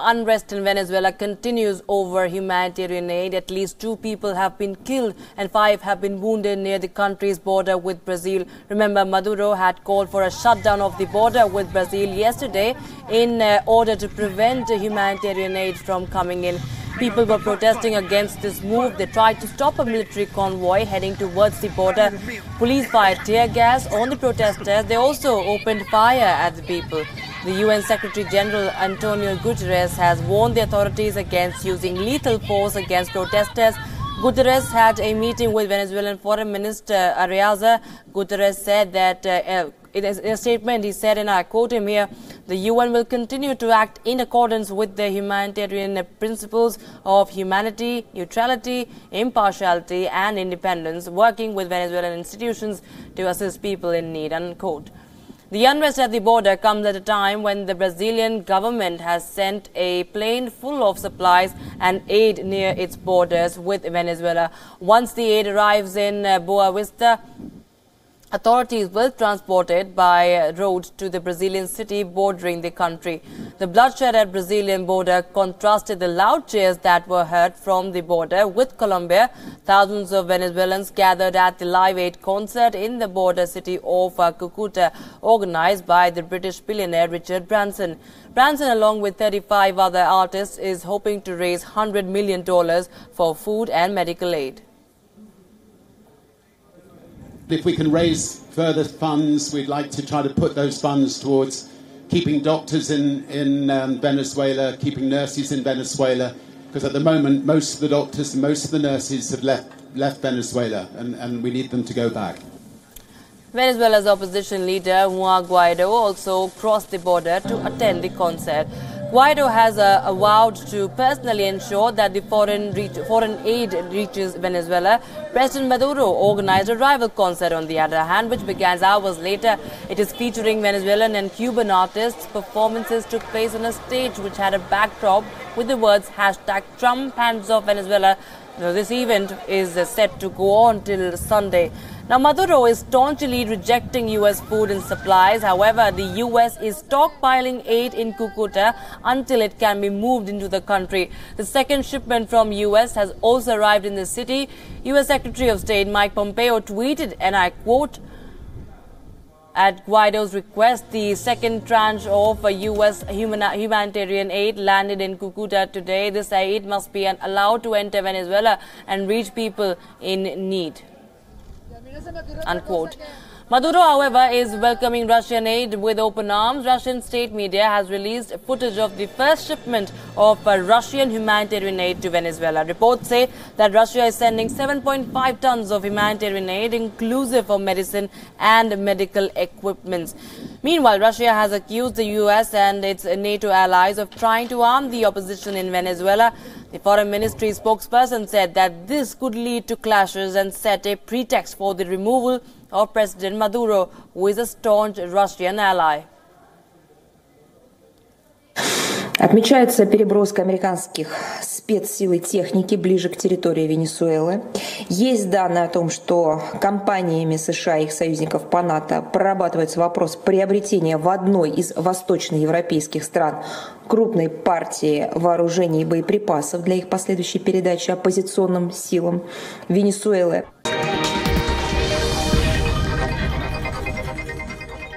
Unrest in Venezuela continues over humanitarian aid. At least 2 people have been killed and 5 have been wounded near the country's border with Brazil. Remember, Maduro had called for a shutdown of the border with Brazil yesterday in order to prevent humanitarian aid from coming in. People were protesting against this move. They tried to stop a military convoy heading towards the border. Police fired tear gas on the protesters. They also opened fire at the people. The UN Secretary General Antonio Guterres has warned the authorities against using lethal force against protesters. Guterres had a meeting with Venezuelan Foreign Minister Ariaza. Guterres said that in a statement, he said, and I quote him here, the UN will continue to act in accordance with the humanitarian principles of humanity, neutrality, impartiality and independence, working with Venezuelan institutions to assist people in need, unquote. The unrest at the border comes at a time when the Brazilian government has sent a plane full of supplies and aid near its borders with Venezuela. Once the aid arrives in Boa Vista, authorities will transport it by road to the Brazilian city bordering the country. The bloodshed at Brazilian border contrasted the loud cheers that were heard from the border with Colombia. Thousands of Venezuelans gathered at the Live Aid concert in the border city of Cucuta, organized by the British billionaire Richard Branson. Branson, along with 35 other artists, is hoping to raise $100 million for food and medical aid. If we can raise further funds, we'd like to try to put those funds towards keeping doctors in Venezuela, keeping nurses in Venezuela, because at the moment most of the doctors and most of the nurses have left Venezuela and we need them to go back. Venezuela's opposition leader Juan Guaido also crossed the border to attend the concert. Guaido has vowed to personally ensure that the foreign aid reaches Venezuela. President Maduro organized a rival concert on the other hand, which began hours later. It is featuring Venezuelan and Cuban artists. Performances took place on a stage which had a backdrop with the words #Trump hands off Venezuela. Now, this event is set to go on till Sunday. Now, Maduro is staunchly rejecting U.S. food and supplies. However, the U.S. is stockpiling aid in Cucuta until it can be moved into the country. The second shipment from U.S. has also arrived in the city. U.S. Secretary of State Mike Pompeo tweeted, and I quote, at Guaido's request, the second tranche of U.S. humanitarian aid landed in Cucuta today. This aid must be allowed to enter Venezuela and reach people in need, unquote. Maduro, however, is welcoming Russian aid with open arms. Russian state media has released footage of the first shipment of Russian humanitarian aid to Venezuela. Reports say that Russia is sending 7.5 tons of humanitarian aid, inclusive of medicine and medical equipment. Meanwhile, Russia has accused the U.S. and its NATO allies of trying to arm the opposition in Venezuela. The Foreign Ministry spokesperson said that this could lead to clashes and set a pretext for the removal of President Maduro, who is a staunch Russian ally. Отмечается переброска американских спецсил и техники ближе к территории Венесуэлы. Есть данные о том, что компаниями США и их союзников по НАТО прорабатывается вопрос приобретения в одной из восточноевропейских стран крупной партии вооружений и боеприпасов для их последующей передачи оппозиционным силам Венесуэлы.